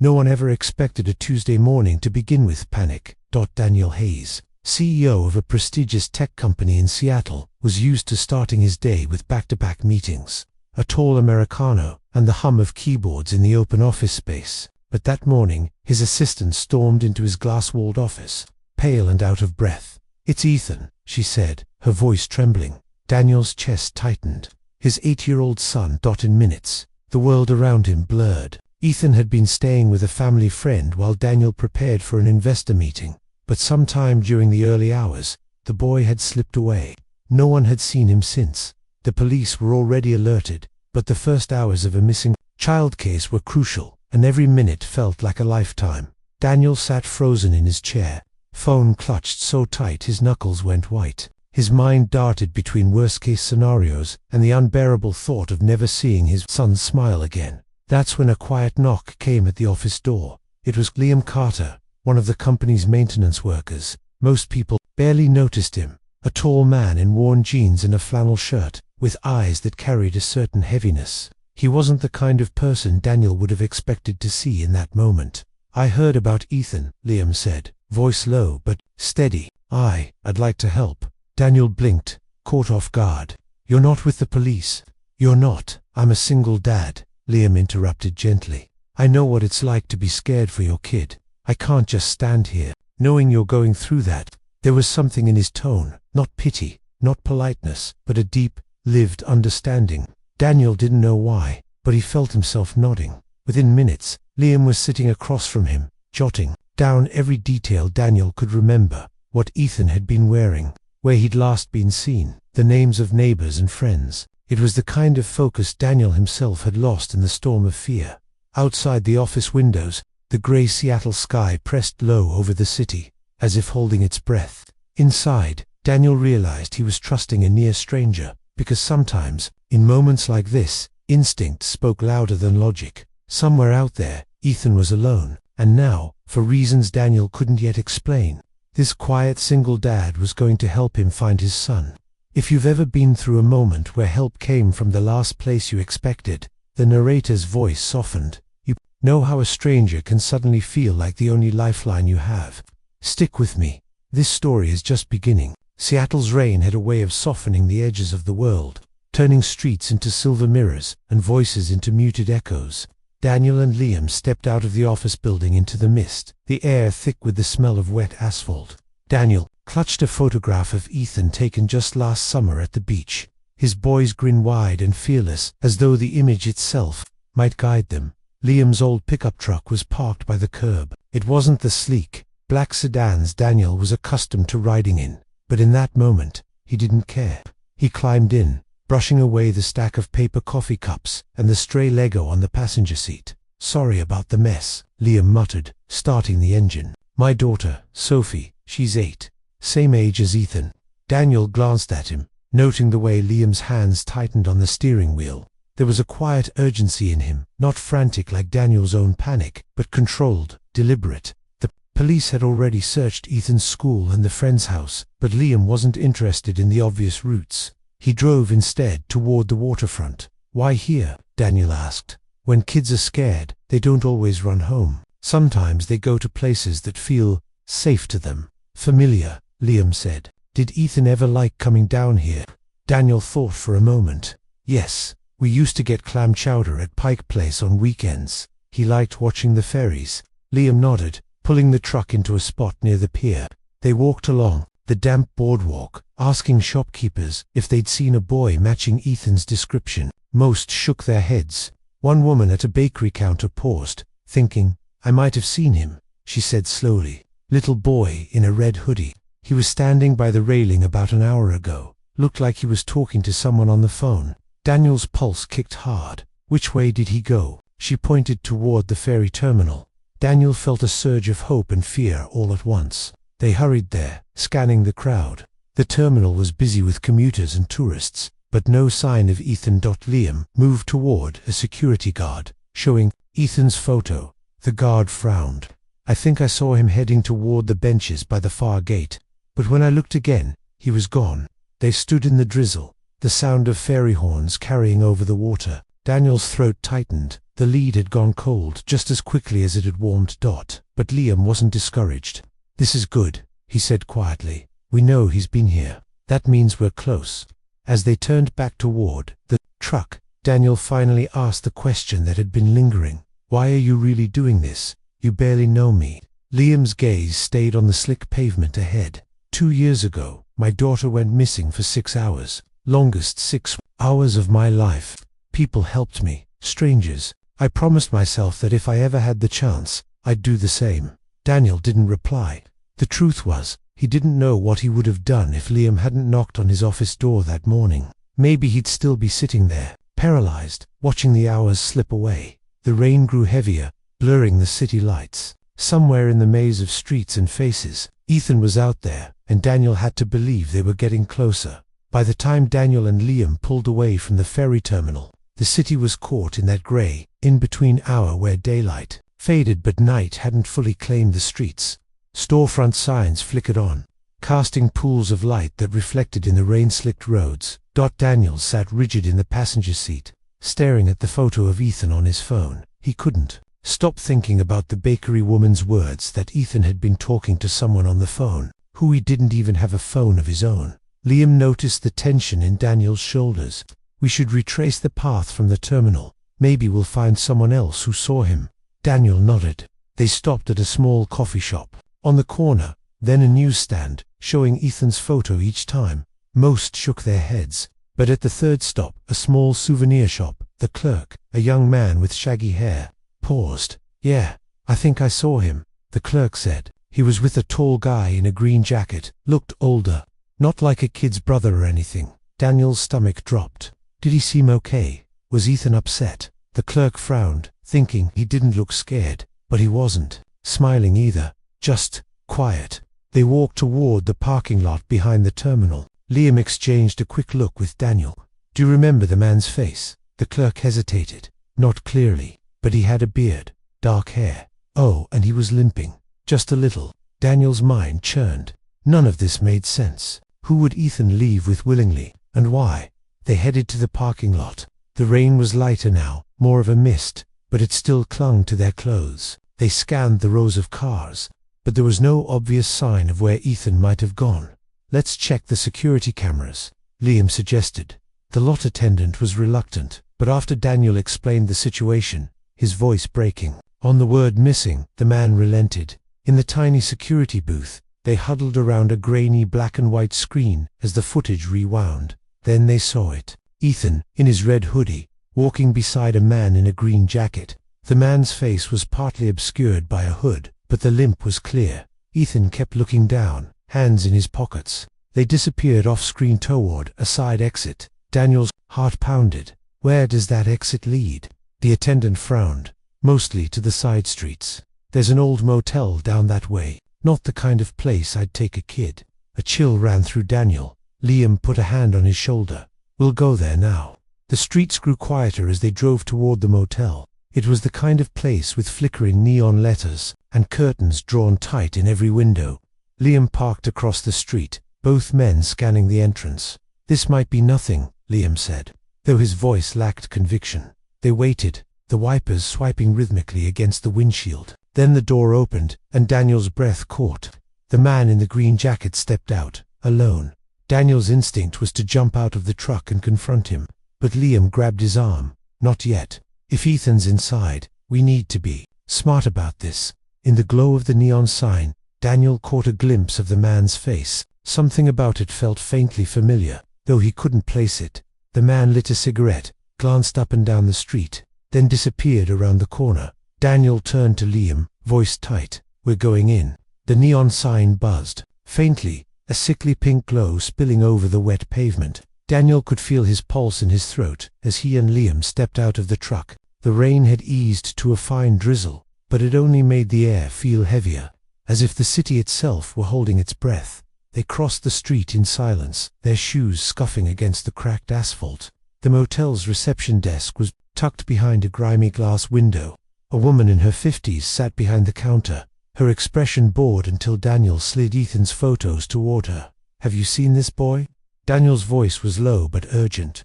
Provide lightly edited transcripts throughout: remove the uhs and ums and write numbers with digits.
No one ever expected a Tuesday morning to begin with panic. Daniel Hayes, CEO of a prestigious tech company in Seattle, was used to starting his day with back-to-back meetings, a tall Americano, and the hum of keyboards in the open office space. But that morning, his assistant stormed into his glass-walled office, pale and out of breath. "It's Ethan," she said, her voice trembling. Daniel's chest tightened. His 8-year-old son. In minutes, the world around him blurred. Ethan had been staying with a family friend while Daniel prepared for an investor meeting, but sometime during the early hours, the boy had slipped away. No one had seen him since. The police were already alerted, but the first hours of a missing child case were crucial, and every minute felt like a lifetime. Daniel sat frozen in his chair, phone clutched so tight his knuckles went white. His mind darted between worst-case scenarios and the unbearable thought of never seeing his son smile again. That's when a quiet knock came at the office door. It was Liam Carter, one of the company's maintenance workers. Most people barely noticed him, a tall man in worn jeans and a flannel shirt, with eyes that carried a certain heaviness. He wasn't the kind of person Daniel would have expected to see in that moment. "I heard about Ethan," Liam said, voice low but steady. I'd like to help." Daniel blinked, caught off guard. "You're not with the police." "You're not. I'm a single dad," Liam interrupted gently. "I know what it's like to be scared for your kid. I can't just stand here, knowing you're going through that." There was something in his tone, not pity, not politeness, but a deep, lived understanding. Daniel didn't know why, but he felt himself nodding. Within minutes, Liam was sitting across from him, jotting down every detail Daniel could remember: what Ethan had been wearing, where he'd last been seen, the names of neighbors and friends. It was the kind of focus Daniel himself had lost in the storm of fear. Outside the office windows, the gray Seattle sky pressed low over the city, as if holding its breath. Inside, Daniel realized he was trusting a near stranger, because sometimes, in moments like this, instinct spoke louder than logic. Somewhere out there, Ethan was alone, and now, for reasons Daniel couldn't yet explain, this quiet single dad was going to help him find his son. If you've ever been through a moment where help came from the last place you expected, the narrator's voice softened, you know how a stranger can suddenly feel like the only lifeline you have. Stick with me. This story is just beginning. Seattle's rain had a way of softening the edges of the world, turning streets into silver mirrors and voices into muted echoes. Daniel and Liam stepped out of the office building into the mist, the air thick with the smell of wet asphalt. Daniel clutched a photograph of Ethan taken just last summer at the beach, his boy's grin wide and fearless, as though the image itself might guide them. Liam's old pickup truck was parked by the curb. It wasn't the sleek, black sedans Daniel was accustomed to riding in, but in that moment, he didn't care. He climbed in, brushing away the stack of paper coffee cups and the stray Lego on the passenger seat. "Sorry about the mess," Liam muttered, starting the engine. "My daughter, Sophie, she's 8. Same age as Ethan." Daniel glanced at him, noting the way Liam's hands tightened on the steering wheel. There was a quiet urgency in him, not frantic like Daniel's own panic, but controlled, deliberate. The police had already searched Ethan's school and the friend's house, but Liam wasn't interested in the obvious routes. He drove instead toward the waterfront. "Why here?" Daniel asked. "When kids are scared, they don't always run home. Sometimes they go to places that feel safe to them." "Familiar," Liam said. "Did Ethan ever like coming down here?" Daniel thought for a moment. "Yes, we used to get clam chowder at Pike Place on weekends. He liked watching the ferries." Liam nodded, pulling the truck into a spot near the pier. They walked along the damp boardwalk, asking shopkeepers if they'd seen a boy matching Ethan's description. Most shook their heads. One woman at a bakery counter paused, thinking, "I might have seen him," she said slowly. "Little boy in a red hoodie. He was standing by the railing about an hour ago. Looked like he was talking to someone on the phone." Daniel's pulse kicked hard. "Which way did he go?" She pointed toward the ferry terminal. Daniel felt a surge of hope and fear all at once. They hurried there, scanning the crowd. The terminal was busy with commuters and tourists, but no sign of Ethan. Liam moved toward a security guard, showing Ethan's photo. The guard frowned. "I think I saw him heading toward the benches by the far gate, but when I looked again, he was gone." They stood in the drizzle, the sound of ferry horns carrying over the water. Daniel's throat tightened. The lead had gone cold just as quickly as it had warmed. But Liam wasn't discouraged. "This is good," he said quietly. "We know he's been here. That means we're close." As they turned back toward the truck, Daniel finally asked the question that had been lingering. "Why are you really doing this? You barely know me." Liam's gaze stayed on the slick pavement ahead. 2 years ago, my daughter went missing for 6 hours. Longest 6 hours of my life. People helped me, strangers. I promised myself that if I ever had the chance, I'd do the same. Daniel didn't reply. The truth was, he didn't know what he would have done if Liam hadn't knocked on his office door that morning. Maybe he'd still be sitting there, paralyzed, watching the hours slip away. The rain grew heavier, blurring the city lights. Somewhere in the maze of streets and faces, Ethan was out there, and Daniel had to believe they were getting closer. By the time Daniel and Liam pulled away from the ferry terminal, the city was caught in that gray, in-between hour where daylight faded but night hadn't fully claimed the streets. Storefront signs flickered on, casting pools of light that reflected in the rain-slicked roads. Daniel sat rigid in the passenger seat, staring at the photo of Ethan on his phone. He couldn't stop thinking about the bakery woman's words that Ethan had been talking to someone on the phone, who he didn't even have a phone of his own. Liam noticed the tension in Daniel's shoulders. "We should retrace the path from the terminal. Maybe we'll find someone else who saw him." Daniel nodded. They stopped at a small coffee shop on the corner, then a newsstand, showing Ethan's photo each time. Most shook their heads, but at the third stop, a small souvenir shop, the clerk, a young man with shaggy hair, paused. "Yeah, I think I saw him," the clerk said. "He was with a tall guy in a green jacket, looked older. Not like a kid's brother or anything." Daniel's stomach dropped. Did he seem okay? Was Ethan upset? The clerk frowned, thinking he didn't look scared, but he wasn't smiling either, just quiet. They walked toward the parking lot behind the terminal. Liam exchanged a quick look with Daniel. "Do you remember the man's face?" The clerk hesitated. "Not clearly, but he had a beard, dark hair. Oh, and he was limping. Just a little." Daniel's mind churned. None of this made sense. Who would Ethan leave with willingly, and why? They headed to the parking lot. The rain was lighter now, more of a mist, but it still clung to their clothes. They scanned the rows of cars, but there was no obvious sign of where Ethan might have gone. "Let's check the security cameras," Liam suggested. The lot attendant was reluctant, but after Daniel explained the situation, his voice breaking on the word missing, the man relented. In the tiny security booth, they huddled around a grainy black and white screen as the footage rewound. Then they saw it. Ethan, in his red hoodie, walking beside a man in a green jacket. The man's face was partly obscured by a hood, but the limp was clear. Ethan kept looking down, hands in his pockets. They disappeared off-screen toward a side exit. Daniel's heart pounded. "Where does that exit lead?" The attendant frowned. "Mostly to the side streets. There's an old motel down that way. Not the kind of place I'd take a kid." A chill ran through Daniel. Liam put a hand on his shoulder. "We'll go there now." The streets grew quieter as they drove toward the motel. It was the kind of place with flickering neon letters and curtains drawn tight in every window. Liam parked across the street, both men scanning the entrance. "This might be nothing," Liam said, though his voice lacked conviction. They waited, the wipers swiping rhythmically against the windshield. Then the door opened, and Daniel's breath caught. The man in the green jacket stepped out, alone. Daniel's instinct was to jump out of the truck and confront him, but Liam grabbed his arm. "Not yet. If Ethan's inside, we need to be smart about this." In the glow of the neon sign, Daniel caught a glimpse of the man's face. Something about it felt faintly familiar, though he couldn't place it. The man lit a cigarette, glanced up and down the street, then disappeared around the corner. Daniel turned to Liam, voice tight. "We're going in." The neon sign buzzed, faintly, a sickly pink glow spilling over the wet pavement. Daniel could feel his pulse in his throat as he and Liam stepped out of the truck. The rain had eased to a fine drizzle, but it only made the air feel heavier, as if the city itself were holding its breath. They crossed the street in silence, their shoes scuffing against the cracked asphalt. The motel's reception desk was tucked behind a grimy glass window. A woman in her 50s sat behind the counter, her expression bored until Daniel slid Ethan's photos toward her. "Have you seen this boy?" Daniel's voice was low but urgent.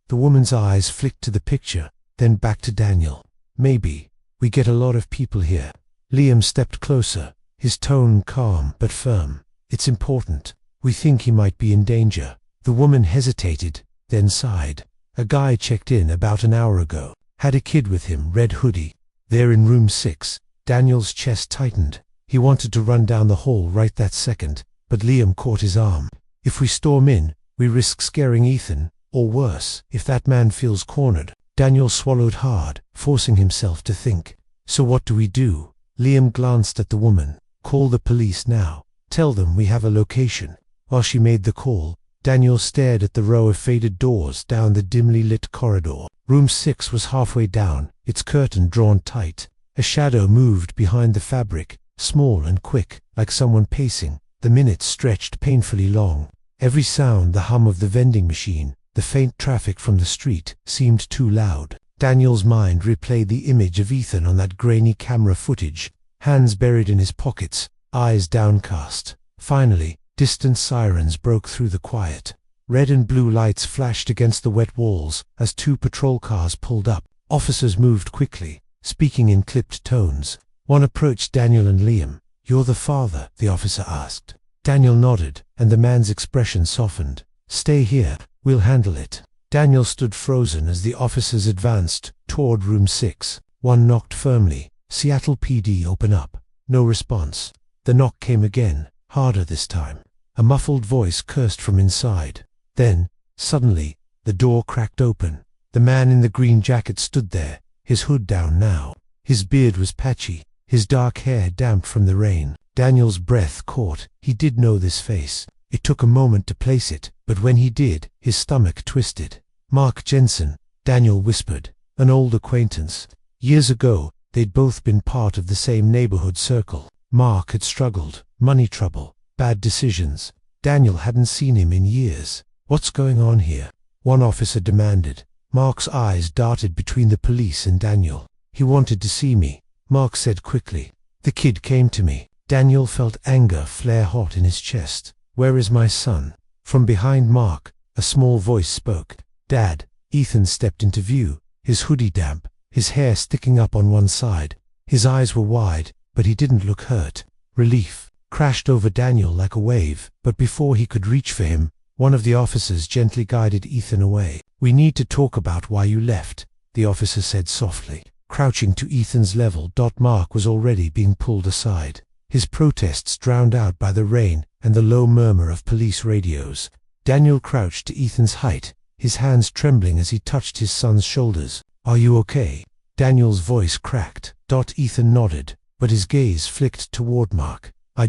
The woman's eyes flicked to the picture, then back to Daniel. Maybe. We get a lot of people here. Liam stepped closer, his tone calm but firm. It's important. We think he might be in danger. The woman hesitated, then sighed. A guy checked in about an hour ago. Had a kid with him, red hoodie. They're in room 6. Daniel's chest tightened. He wanted to run down the hall right that second, but Liam caught his arm. If we storm in, we risk scaring Ethan, or worse, if that man feels cornered. Daniel swallowed hard, forcing himself to think. So what do we do? Liam glanced at the woman. Call the police now. Tell them we have a location. While she made the call, Daniel stared at the row of faded doors down the dimly lit corridor. Room 6 was halfway down, its curtain drawn tight. A shadow moved behind the fabric, small and quick, like someone pacing. The minutes stretched painfully long. Every sound, the hum of the vending machine, the faint traffic from the street, seemed too loud. Daniel's mind replayed the image of Ethan on that grainy camera footage, hands buried in his pockets, eyes downcast. Finally, distant sirens broke through the quiet. Red and blue lights flashed against the wet walls as 2 patrol cars pulled up. Officers moved quickly, speaking in clipped tones. One approached Daniel and Liam. "You're the father?" the officer asked. Daniel nodded, and the man's expression softened. "Stay here, we'll handle it." Daniel stood frozen as the officers advanced toward room 6. One knocked firmly. "Seattle PD, open up." No response. The knock came again, harder this time. A muffled voice cursed from inside. Then, suddenly, the door cracked open. The man in the green jacket stood there, his hood down now. His beard was patchy, his dark hair damp from the rain. Daniel's breath caught. He did know this face. It took a moment to place it, but when he did, his stomach twisted. "Mark Jensen," Daniel whispered. "An old acquaintance. Years ago, they'd both been part of the same neighborhood circle. Mark had struggled, money trouble, bad decisions. Daniel hadn't seen him in years. What's going on here?" One officer demanded. Mark's eyes darted between the police and Daniel. "He wanted to see me," Mark said quickly. "The kid came to me." Daniel felt anger flare hot in his chest. "Where is my son?" From behind Mark, a small voice spoke. "Dad." Ethan stepped into view, his hoodie damp, his hair sticking up on one side. His eyes were wide, but he didn't look hurt. Relief crashed over Daniel like a wave, but before he could reach for him, one of the officers gently guided Ethan away. "We need to talk about why you left," the officer said softly. Crouching to Ethan's level, Mark was already being pulled aside, his protests drowned out by the rain and the low murmur of police radios. Daniel crouched to Ethan's height, his hands trembling as he touched his son's shoulders. "Are you okay?" Daniel's voice cracked. Ethan nodded, but his gaze flicked toward Mark. I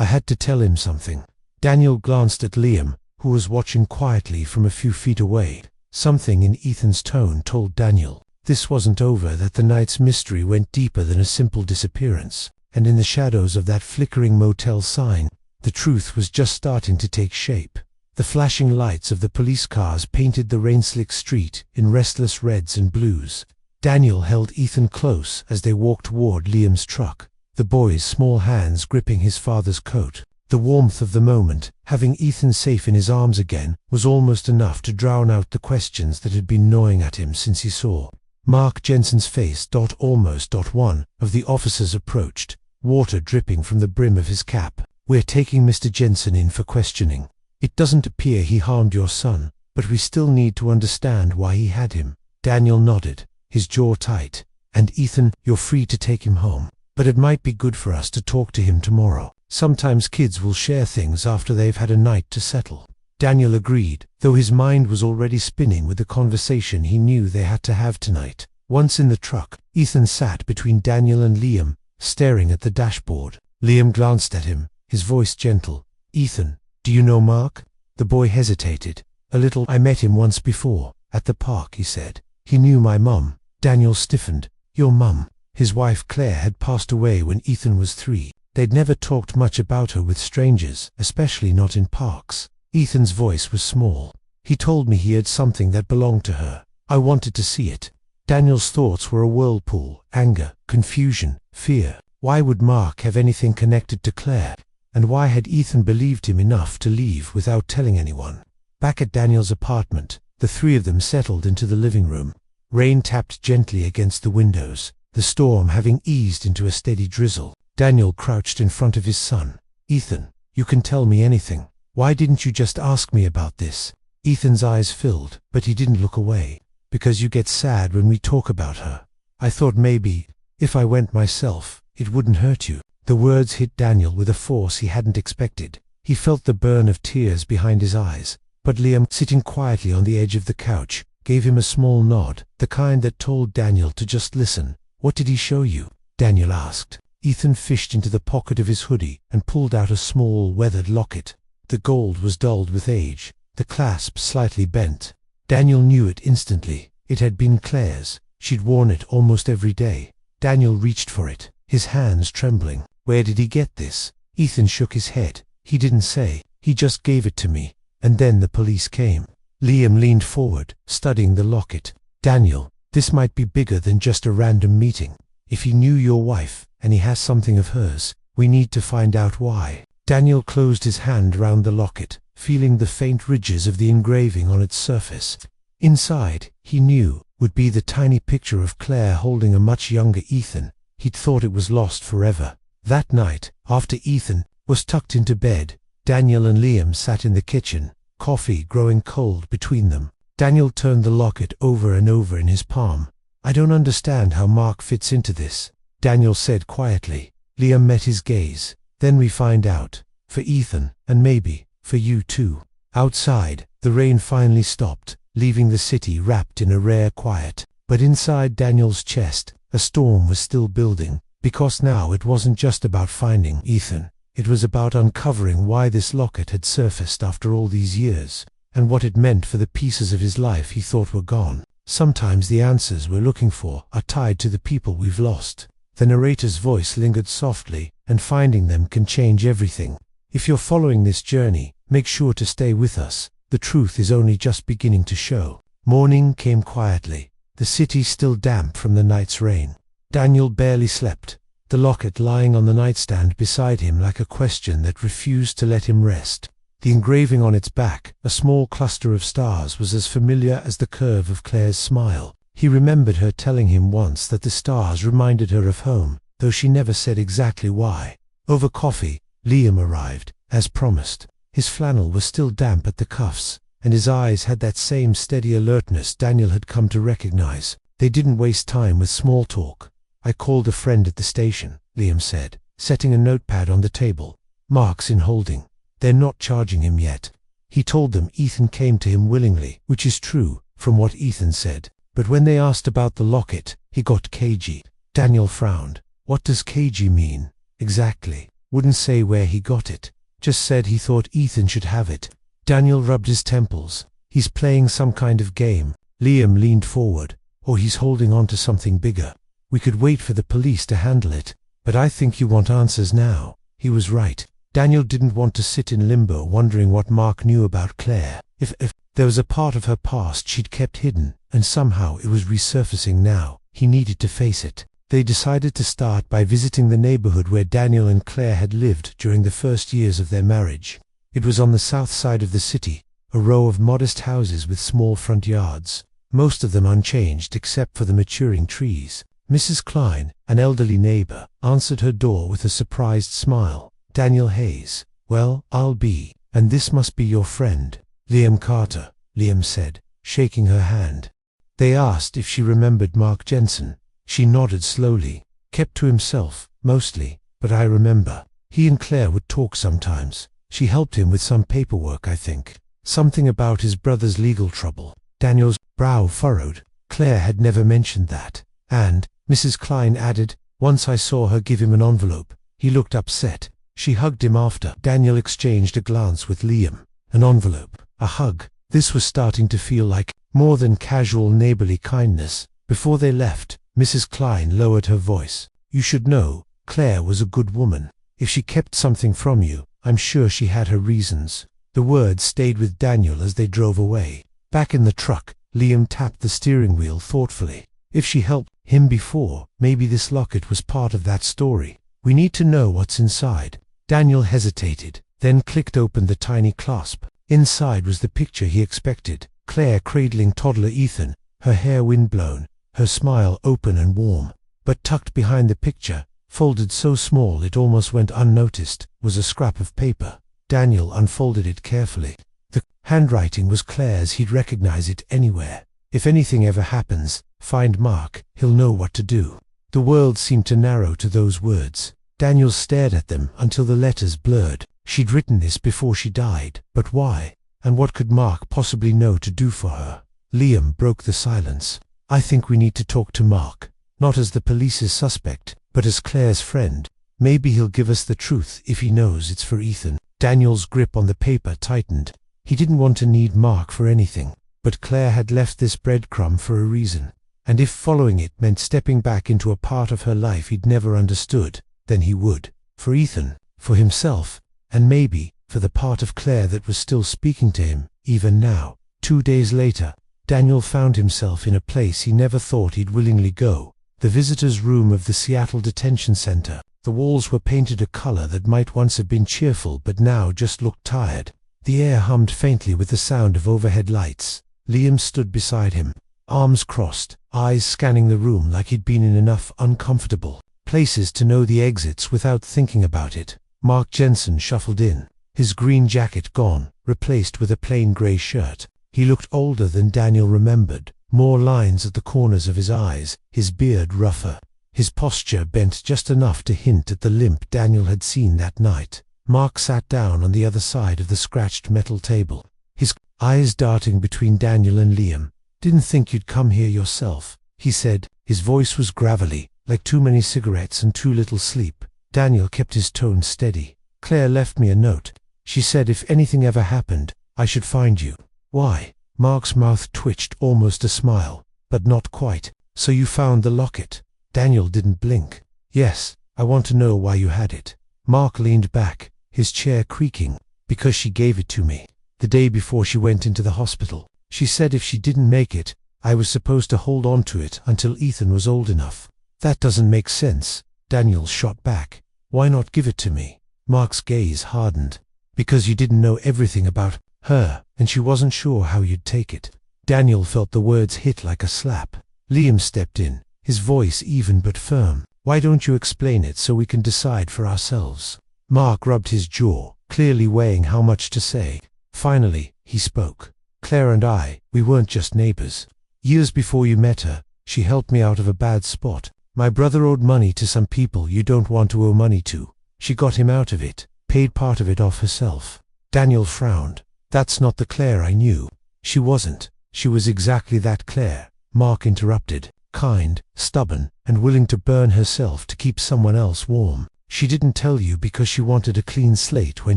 had to tell him something." Daniel glanced at Liam, who was watching quietly from a few feet away. Something in Ethan's tone told Daniel this wasn't over, that the night's mystery went deeper than a simple disappearance. And in the shadows of that flickering motel sign, the truth was just starting to take shape. The flashing lights of the police cars painted the rain-slick street in restless reds and blues. Daniel held Ethan close as they walked toward Liam's truck, the boy's small hands gripping his father's coat. The warmth of the moment, having Ethan safe in his arms again, was almost enough to drown out the questions that had been gnawing at him since he saw Mark Jensen's face. One of the officers approached, water dripping from the brim of his cap. "We're taking Mr. Jensen in for questioning. It doesn't appear he harmed your son, but we still need to understand why he had him." Daniel nodded, his jaw tight. "And Ethan, you're free to take him home. But it might be good for us to talk to him tomorrow. Sometimes kids will share things after they've had a night to settle." Daniel agreed, though his mind was already spinning with the conversation he knew they had to have tonight. Once in the truck, Ethan sat between Daniel and Liam, staring at the dashboard. Liam glanced at him, his voice gentle. "Ethan, do you know Mark?" The boy hesitated. "A little. I met him once before, at the park," he said. "He knew my mum." Daniel stiffened. "Your mum?" His wife Claire had passed away when Ethan was 3. They'd never talked much about her with strangers, especially not in parks. Ethan's voice was small. "He told me he had something that belonged to her. I wanted to see it." Daniel's thoughts were a whirlpool: anger, confusion, fear. Why would Mark have anything connected to Claire? And why had Ethan believed him enough to leave without telling anyone? Back at Daniel's apartment, the 3 of them settled into the living room. Rain tapped gently against the windows, the storm having eased into a steady drizzle. Daniel crouched in front of his son. "Ethan, you can tell me anything. Why didn't you just ask me about this?" Ethan's eyes filled, but he didn't look away. "Because you get sad when we talk about her. I thought maybe, if I went myself, it wouldn't hurt you." The words hit Daniel with a force he hadn't expected. He felt the burn of tears behind his eyes, but Liam, sitting quietly on the edge of the couch, gave him a small nod, the kind that told Daniel to just listen. "What did he show you?" Daniel asked. Ethan fished into the pocket of his hoodie and pulled out a small, weathered locket. The gold was dulled with age, the clasp slightly bent. Daniel knew it instantly. It had been Claire's. She'd worn it almost every day. Daniel reached for it, his hands trembling. "Where did he get this?" Ethan shook his head. "He didn't say. He just gave it to me. And then the police came." Liam leaned forward, studying the locket. "Daniel, this might be bigger than just a random meeting. If he knew your wife, and he has something of hers, we need to find out why." Daniel closed his hand round the locket, feeling the faint ridges of the engraving on its surface. Inside, he knew, would be the tiny picture of Claire holding a much younger Ethan. He'd thought it was lost forever. That night, after Ethan was tucked into bed, Daniel and Liam sat in the kitchen, coffee growing cold between them. Daniel turned the locket over and over in his palm. "I don't understand how Mark fits into this," Daniel said quietly. Liam met his gaze. "Then we find out. For Ethan, and maybe for you too." Outside, the rain finally stopped, leaving the city wrapped in a rare quiet. But inside Daniel's chest, a storm was still building, because now it wasn't just about finding Ethan. It was about uncovering why this locket had surfaced after all these years, and what it meant for the pieces of his life he thought were gone. Sometimes the answers we're looking for are tied to the people we've lost. The narrator's voice lingered softly, and finding them can change everything. If you're following this journey, make sure to stay with us. The truth is only just beginning to show. Morning came quietly, the city still damp from the night's rain. Daniel barely slept, the locket lying on the nightstand beside him like a question that refused to let him rest. The engraving on its back, a small cluster of stars, was as familiar as the curve of Claire's smile. He remembered her telling him once that the stars reminded her of home, though she never said exactly why. Over coffee, Liam arrived, as promised. His flannel was still damp at the cuffs, and his eyes had that same steady alertness Daniel had come to recognize. They didn't waste time with small talk. "I called a friend at the station," Liam said, setting a notepad on the table. "Mark's in holding. They're not charging him yet." He told them Ethan came to him willingly, which is true, from what Ethan said. But when they asked about the locket, he got cagey. Daniel frowned. "What does cagey mean, exactly?" "Wouldn't say where he got it. Just said he thought Ethan should have it." Daniel rubbed his temples. "He's playing some kind of game." Liam leaned forward. "Or he's holding on to something bigger. We could wait for the police to handle it. But I think you want answers now." He was right. Daniel didn't want to sit in limbo wondering what Mark knew about Claire. If there was a part of her past she'd kept hidden, and somehow it was resurfacing now, he needed to face it. They decided to start by visiting the neighborhood where Daniel and Claire had lived during the first years of their marriage. It was on the south side of the city, a row of modest houses with small front yards, most of them unchanged except for the maturing trees. Mrs. Klein, an elderly neighbor, answered her door with a surprised smile. "Daniel Hayes. Well, I'll be. And this must be your friend, Liam Carter," Liam said, shaking her hand. They asked if she remembered Mark Jensen. She nodded slowly. "Kept to himself, mostly, but I remember. He and Claire would talk sometimes. She helped him with some paperwork, I think. Something about his brother's legal trouble." Daniel's brow furrowed. Claire had never mentioned that. "And," Mrs. Klein added, "once I saw her give him an envelope. He looked upset. She hugged him after." Daniel exchanged a glance with Liam. An envelope, a hug. This was starting to feel like more than casual neighborly kindness. Before they left, Mrs. Klein lowered her voice. "You should know, Claire was a good woman. If she kept something from you, I'm sure she had her reasons." The words stayed with Daniel as they drove away. Back in the truck, Liam tapped the steering wheel thoughtfully. If she helped him before, maybe this locket was part of that story. "We need to know what's inside." Daniel hesitated, then clicked open the tiny clasp. Inside was the picture he expected. Claire cradling toddler Ethan, her hair windblown, her smile open and warm. But tucked behind the picture, folded so small it almost went unnoticed, was a scrap of paper. Daniel unfolded it carefully. The handwriting was Claire's. He'd recognize it anywhere. If anything ever happens, find Mark, he'll know what to do. The world seemed to narrow to those words. Daniel stared at them until the letters blurred. She'd written this before she died, but why? And what could Mark possibly know to do for her? Liam broke the silence. I think we need to talk to Mark, not as the police's suspect, but as Claire's friend. Maybe he'll give us the truth if he knows it's for Ethan. Daniel's grip on the paper tightened. He didn't want to need Mark for anything, but Claire had left this breadcrumb for a reason. And if following it meant stepping back into a part of her life he'd never understood, then he would. For Ethan, for himself, and maybe for the part of Claire that was still speaking to him, even now. 2 days later, Daniel found himself in a place he never thought he'd willingly go. The visitor's room of the Seattle Detention Center. The walls were painted a color that might once have been cheerful but now just looked tired. The air hummed faintly with the sound of overhead lights. Liam stood beside him, arms crossed, eyes scanning the room like he'd been in enough uncomfortable places to know the exits without thinking about it. Mark Jensen shuffled in, his green jacket gone, replaced with a plain gray shirt. He looked older than Daniel remembered, more lines at the corners of his eyes, his beard rougher, his posture bent just enough to hint at the limp Daniel had seen that night. Mark sat down on the other side of the scratched metal table, his eyes darting between Daniel and Liam. Didn't think you'd come here yourself, he said. His voice was gravelly, like too many cigarettes and too little sleep. Daniel kept his tone steady. Claire left me a note. She said if anything ever happened, I should find you. Why? Mark's mouth twitched, almost a smile, but not quite. So you found the locket? Daniel didn't blink. Yes, I want to know why you had it. Mark leaned back, his chair creaking. Because she gave it to me, the day before she went into the hospital. She said if she didn't make it, I was supposed to hold on to it until Ethan was old enough. That doesn't make sense. Daniel shot back. Why not give it to me? Mark's gaze hardened. Because you didn't know everything about her, and she wasn't sure how you'd take it. Daniel felt the words hit like a slap. Liam stepped in, his voice even but firm. Why don't you explain it so we can decide for ourselves? Mark rubbed his jaw, clearly weighing how much to say. Finally, he spoke. Claire and I, we weren't just neighbors. Years before you met her, she helped me out of a bad spot. My brother owed money to some people you don't want to owe money to. She got him out of it, paid part of it off herself. Daniel frowned. That's not the Claire I knew. She wasn't. She was exactly that Claire, Mark interrupted. Kind, stubborn, and willing to burn herself to keep someone else warm. She didn't tell you because she wanted a clean slate when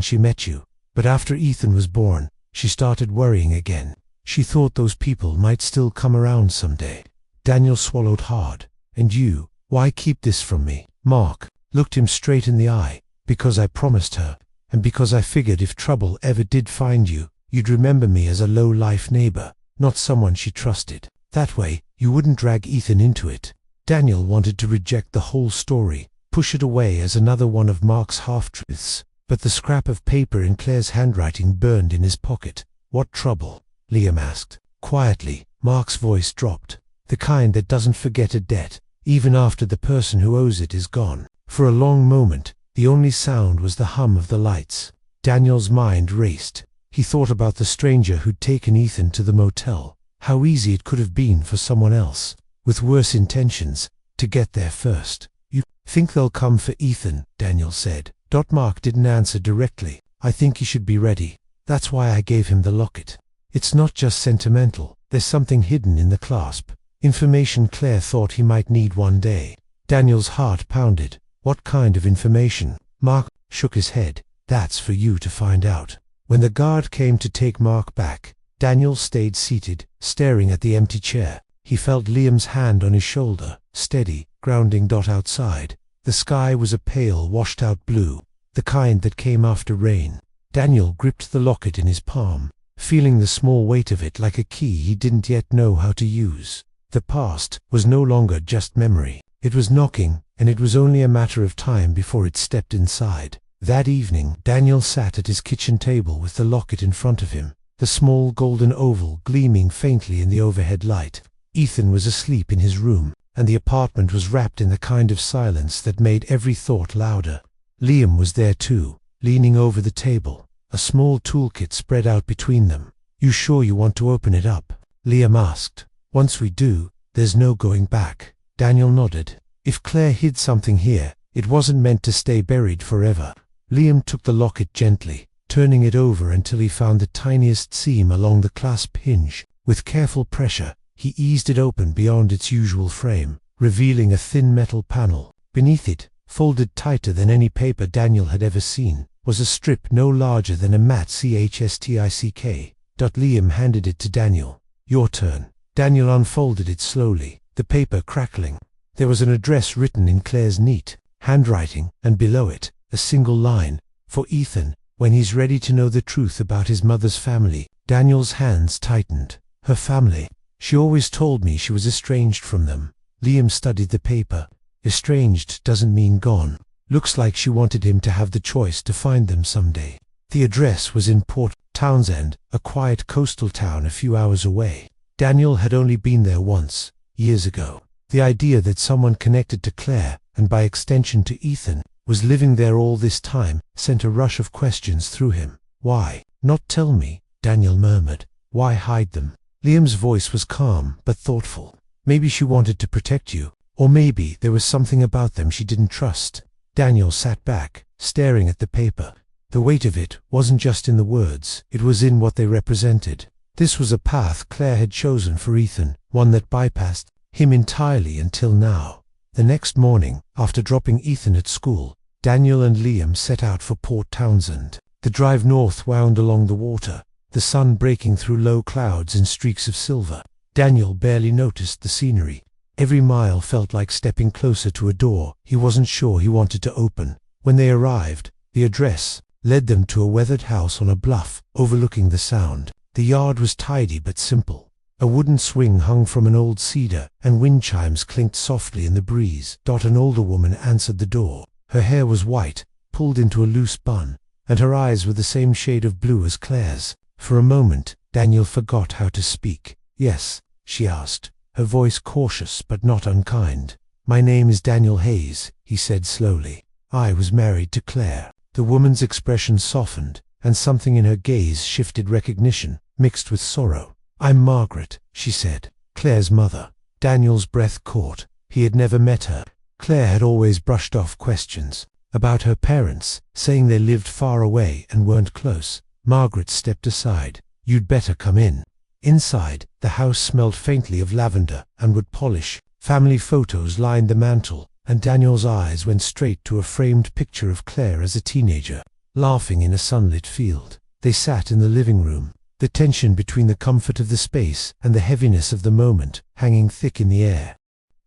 she met you. But after Ethan was born, she started worrying again. She thought those people might still come around someday. Daniel swallowed hard. And you, why keep this from me? Mark looked him straight in the eye. Because I promised her, and because I figured if trouble ever did find you, you'd remember me as a low-life neighbor, not someone she trusted. That way, you wouldn't drag Ethan into it. Daniel wanted to reject the whole story, push it away as another one of Mark's half-truths, but the scrap of paper in Claire's handwriting burned in his pocket. What trouble? Liam asked. Quietly, Mark's voice dropped. The kind that doesn't forget a debt, even after the person who owes it is gone. For a long moment, the only sound was the hum of the lights. Daniel's mind raced. He thought about the stranger who'd taken Ethan to the motel. How easy it could have been for someone else, with worse intentions, to get there first. You think they'll come for Ethan? Daniel said. Mark didn't answer directly. I think he should be ready. That's why I gave him the locket. It's not just sentimental. There's something hidden in the clasp. Information Claire thought he might need one day. Daniel's heart pounded. What kind of information? Mark shook his head. That's for you to find out. When the guard came to take Mark back, Daniel stayed seated, staring at the empty chair. He felt Liam's hand on his shoulder, steady, grounding. Outside, the sky was a pale, washed-out blue, the kind that came after rain. Daniel gripped the locket in his palm, feeling the small weight of it like a key he didn't yet know how to use. The past was no longer just memory. It was knocking, and it was only a matter of time before it stepped inside. That evening, Daniel sat at his kitchen table with the locket in front of him, the small golden oval gleaming faintly in the overhead light. Ethan was asleep in his room, and the apartment was wrapped in the kind of silence that made every thought louder. Liam was there too, leaning over the table, a small toolkit spread out between them. "You sure you want to open it up?" Liam asked. "Once we do, there's no going back." Daniel nodded. If Claire hid something here, it wasn't meant to stay buried forever. Liam took the locket gently, turning it over until he found the tiniest seam along the clasp hinge. With careful pressure, he eased it open beyond its usual frame, revealing a thin metal panel. Beneath it, folded tighter than any paper Daniel had ever seen, was a strip no larger than a mat chstick. Liam handed it to Daniel. "Your turn." Daniel unfolded it slowly, the paper crackling. There was an address written in Claire's neat handwriting, and below it, a single line: "For Ethan, when he's ready to know the truth about his mother's family." Daniel's hands tightened. Her family. She always told me she was estranged from them. Liam studied the paper. Estranged doesn't mean gone. Looks like she wanted him to have the choice to find them someday. The address was in Port Townsend, a quiet coastal town a few hours away. Daniel had only been there once, years ago. The idea that someone connected to Claire, and by extension to Ethan, was living there all this time, sent a rush of questions through him. "Why not tell me?" Daniel murmured. "Why hide them?" Liam's voice was calm, but thoughtful. "Maybe she wanted to protect you, or maybe there was something about them she didn't trust." Daniel sat back, staring at the paper. The weight of it wasn't just in the words, it was in what they represented. This was a path Claire had chosen for Ethan, one that bypassed him entirely until now. The next morning, after dropping Ethan at school, Daniel and Liam set out for Port Townsend. The drive north wound along the water, the sun breaking through low clouds in streaks of silver. Daniel barely noticed the scenery. Every mile felt like stepping closer to a door he wasn't sure he wanted to open. When they arrived, the address led them to a weathered house on a bluff overlooking the sound. The yard was tidy but simple. A wooden swing hung from an old cedar, and wind chimes clinked softly in the breeze. An older woman answered the door. Her hair was white, pulled into a loose bun, and her eyes were the same shade of blue as Claire's. For a moment, Daniel forgot how to speak. "Yes?" she asked, her voice cautious but not unkind. "My name is Daniel Hayes," he said slowly. "I was married to Claire." The woman's expression softened, and something in her gaze shifted recognition, mixed with sorrow. "I'm Margaret," she said, "Claire's mother." Daniel's breath caught. He had never met her. Claire had always brushed off questions about her parents, saying they lived far away and weren't close. Margaret stepped aside. "You'd better come in." Inside, the house smelled faintly of lavender and wood polish. Family photos lined the mantel, and Daniel's eyes went straight to a framed picture of Claire as a teenager, laughing in a sunlit field. They sat in the living room, the tension between the comfort of the space and the heaviness of the moment hanging thick in the air.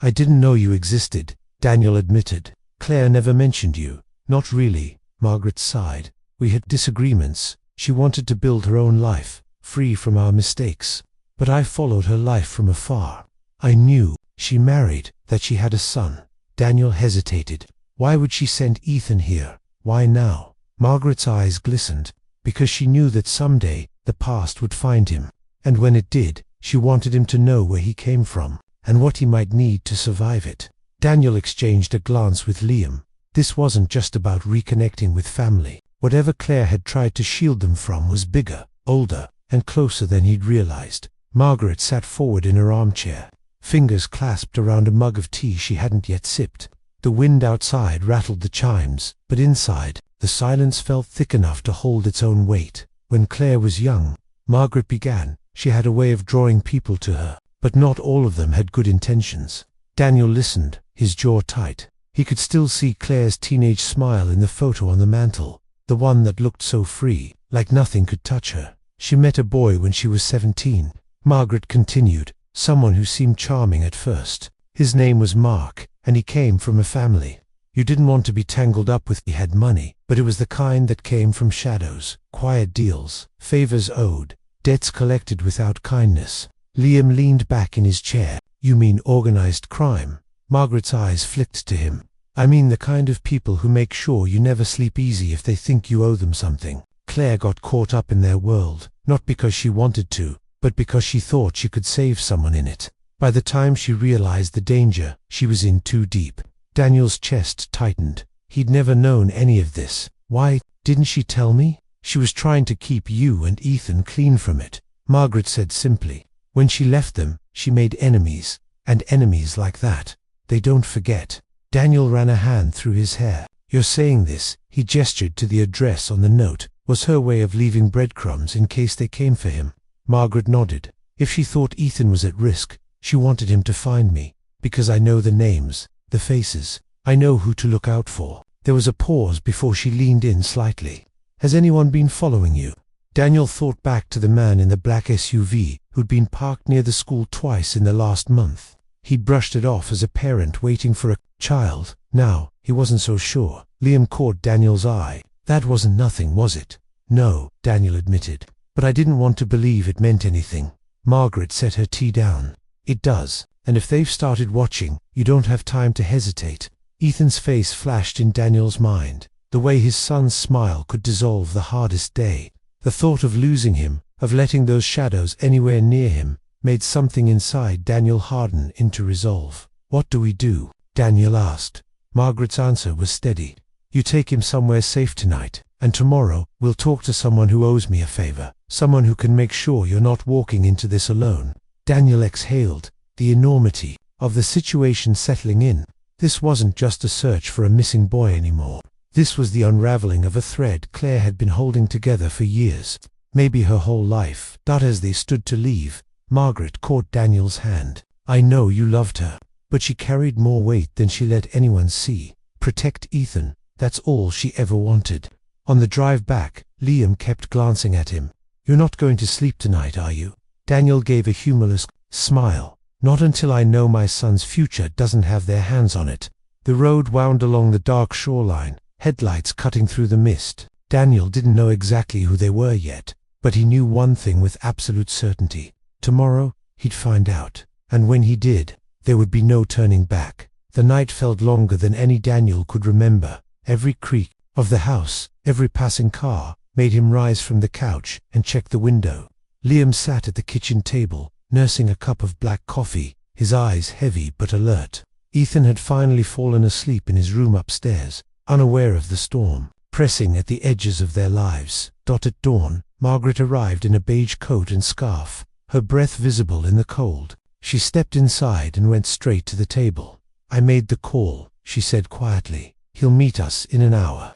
"I didn't know you existed," Daniel admitted. "Claire never mentioned you." "Not really," Margaret sighed. "We had disagreements. She wanted to build her own life, free from our mistakes. But I followed her life from afar. I knew, she married, that she had a son." Daniel hesitated. Why would she send Ethan here? Why now? Margaret's eyes glistened. Because she knew that someday the past would find him. And when it did, she wanted him to know where he came from, and what he might need to survive it. Daniel exchanged a glance with Liam. This wasn't just about reconnecting with family. Whatever Claire had tried to shield them from was bigger, older, and closer than he'd realized. Margaret sat forward in her armchair, fingers clasped around a mug of tea she hadn't yet sipped. The wind outside rattled the chimes, but inside, the silence felt thick enough to hold its own weight. "When Claire was young," Margaret began, "she had a way of drawing people to her, but not all of them had good intentions." Daniel listened, his jaw tight. He could still see Claire's teenage smile in the photo on the mantel, the one that looked so free, like nothing could touch her. "She met a boy when she was 17, Margaret continued, "someone who seemed charming at first. His name was Mark, and he came from a family you didn't want to be tangled up with. He had money, but it was the kind that came from shadows, quiet deals, favors owed, debts collected without kindness." Liam leaned back in his chair. "You mean organized crime?" Margaret's eyes flicked to him. "I mean the kind of people who make sure you never sleep easy if they think you owe them something." Claire got caught up in their world, not because she wanted to, but because she thought she could save someone in it. By the time she realized the danger, she was in too deep. Daniel's chest tightened. He'd never known any of this. Why didn't she tell me? She was trying to keep you and Ethan clean from it, Margaret said simply. When she left them, she made enemies, and enemies like that, they don't forget. Daniel ran a hand through his hair. You're saying this, he gestured to the address on the note, was her way of leaving breadcrumbs in case they came for him. Margaret nodded. If she thought Ethan was at risk, she wanted him to find me, because I know the names, the faces. I know who to look out for. There was a pause before she leaned in slightly. Has anyone been following you? Daniel thought back to the man in the black SUV who'd been parked near the school twice in the last month. He'd brushed it off as a parent waiting for a child. Now, he wasn't so sure. Liam caught Daniel's eye. That wasn't nothing, was it? No, Daniel admitted. But I didn't want to believe it meant anything. Margaret set her tea down. It does. And if they've started watching, you don't have time to hesitate. Ethan's face flashed in Daniel's mind. The way his son's smile could dissolve the hardest day. The thought of losing him, of letting those shadows anywhere near him, made something inside Daniel harden into resolve. What do we do? Daniel asked. Margaret's answer was steady. You take him somewhere safe tonight, and tomorrow we'll talk to someone who owes me a favor, someone who can make sure you're not walking into this alone. Daniel exhaled, the enormity of the situation settling in. This wasn't just a search for a missing boy anymore. This was the unraveling of a thread Claire had been holding together for years, maybe her whole life. As they stood to leave, Margaret caught Daniel's hand. I know you loved her, but she carried more weight than she let anyone see. Protect Ethan, that's all she ever wanted. On the drive back, Liam kept glancing at him. You're not going to sleep tonight, are you? Daniel gave a humorless smile. Not until I know my son's future doesn't have their hands on it. The road wound along the dark shoreline, headlights cutting through the mist. Daniel didn't know exactly who they were yet, but he knew one thing with absolute certainty. Tomorrow, he'd find out. And when he did, there would be no turning back. The night felt longer than any Daniel could remember. Every creak of the house, every passing car, made him rise from the couch and check the window. Liam sat at the kitchen table, nursing a cup of black coffee, his eyes heavy but alert. Ethan had finally fallen asleep in his room upstairs, unaware of the storm, pressing at the edges of their lives. At dawn, Margaret arrived in a beige coat and scarf, her breath visible in the cold. She stepped inside and went straight to the table. I made the call, she said quietly. He'll meet us in an hour.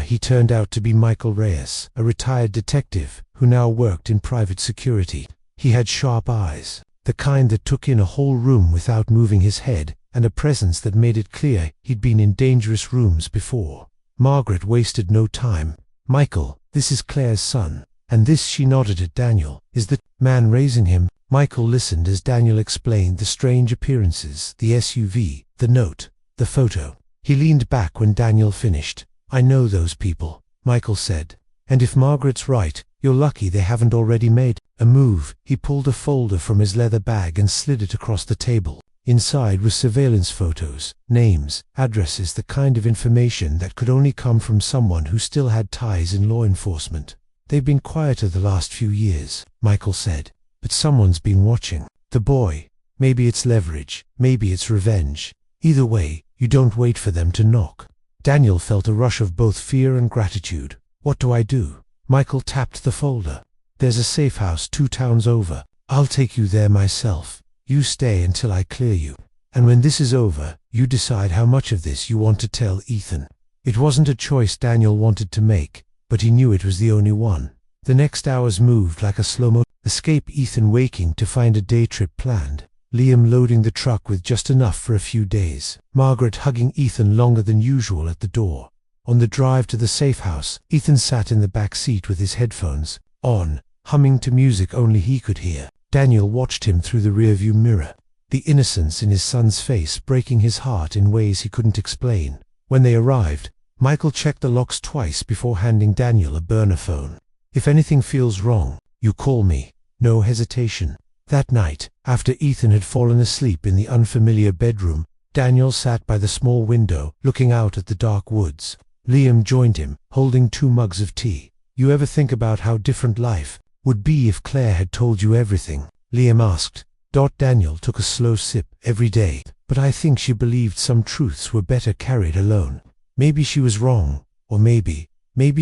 He turned out to be Michael Reyes, a retired detective who now worked in private security. He had sharp eyes, the kind that took in a whole room without moving his head, and a presence that made it clear he'd been in dangerous rooms before. Margaret wasted no time. Michael, this is Claire's son. And this, she nodded at Daniel, is the man raising him. Michael listened as Daniel explained the strange appearances, the SUV, the note, the photo. He leaned back when Daniel finished. I know those people, Michael said. And if Margaret's right, you're lucky they haven't already made a move. He pulled a folder from his leather bag and slid it across the table. Inside was surveillance photos, names, addresses, the kind of information that could only come from someone who still had ties in law enforcement. They've been quieter the last few years, Michael said. But someone's been watching. The boy. Maybe it's leverage, maybe it's revenge. Either way, you don't wait for them to knock. Daniel felt a rush of both fear and gratitude. What do I do? Michael tapped the folder. There's a safe house 2 towns over. I'll take you there myself. You stay until I clear you. And when this is over, you decide how much of this you want to tell Ethan. It wasn't a choice Daniel wanted to make, but he knew it was the only one. The next hours moved like a slow-mo. Escape Ethan waking to find a day trip planned. Liam loading the truck with just enough for a few days. Margaret hugging Ethan longer than usual at the door. On the drive to the safe house, Ethan sat in the back seat with his headphones on, humming to music only he could hear. Daniel watched him through the rearview mirror, the innocence in his son's face breaking his heart in ways he couldn't explain. When they arrived, Michael checked the locks twice before handing Daniel a burner phone. If anything feels wrong, you call me. No hesitation. That night, after Ethan had fallen asleep in the unfamiliar bedroom, Daniel sat by the small window, looking out at the dark woods. Liam joined him, holding 2 mugs of tea. You ever think about how different life would be if Claire had told you everything? Liam asked. Daniel took a slow sip every day, but I think she believed some truths were better carried alone. Maybe she was wrong, or maybe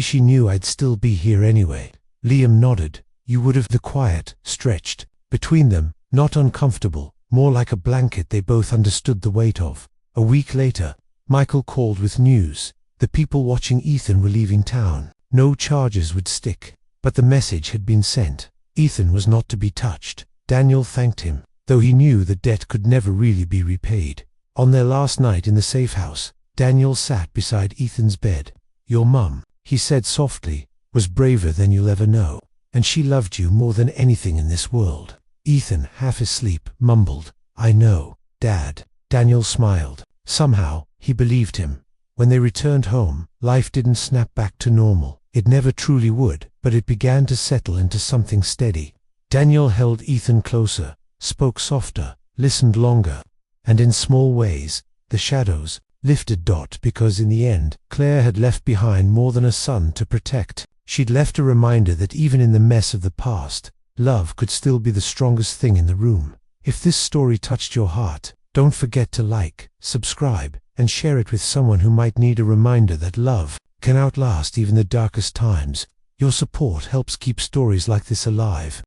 she knew I'd still be here anyway. Liam nodded. You would have. The quiet stretched between them, not uncomfortable, more like a blanket they both understood the weight of. A week later, Michael called with news. The people watching Ethan were leaving town. No charges would stick, but the message had been sent. Ethan was not to be touched. Daniel thanked him, though he knew the debt could never really be repaid. On their last night in the safe house, Daniel sat beside Ethan's bed. Your mum, he said softly, was braver than you'll ever know, and she loved you more than anything in this world. Ethan, half asleep, mumbled, I know, Dad. Daniel smiled. Somehow, he believed him. When they returned home, life didn't snap back to normal. It never truly would, but it began to settle into something steady. Daniel held Ethan closer, spoke softer, listened longer, and in small ways, the shadows lifted. Because in the end, Claire had left behind more than a son to protect. She'd left a reminder that even in the mess of the past, love could still be the strongest thing in the room. If this story touched your heart, don't forget to like, subscribe, and share it with someone who might need a reminder that love can outlast even the darkest times. Your support helps keep stories like this alive.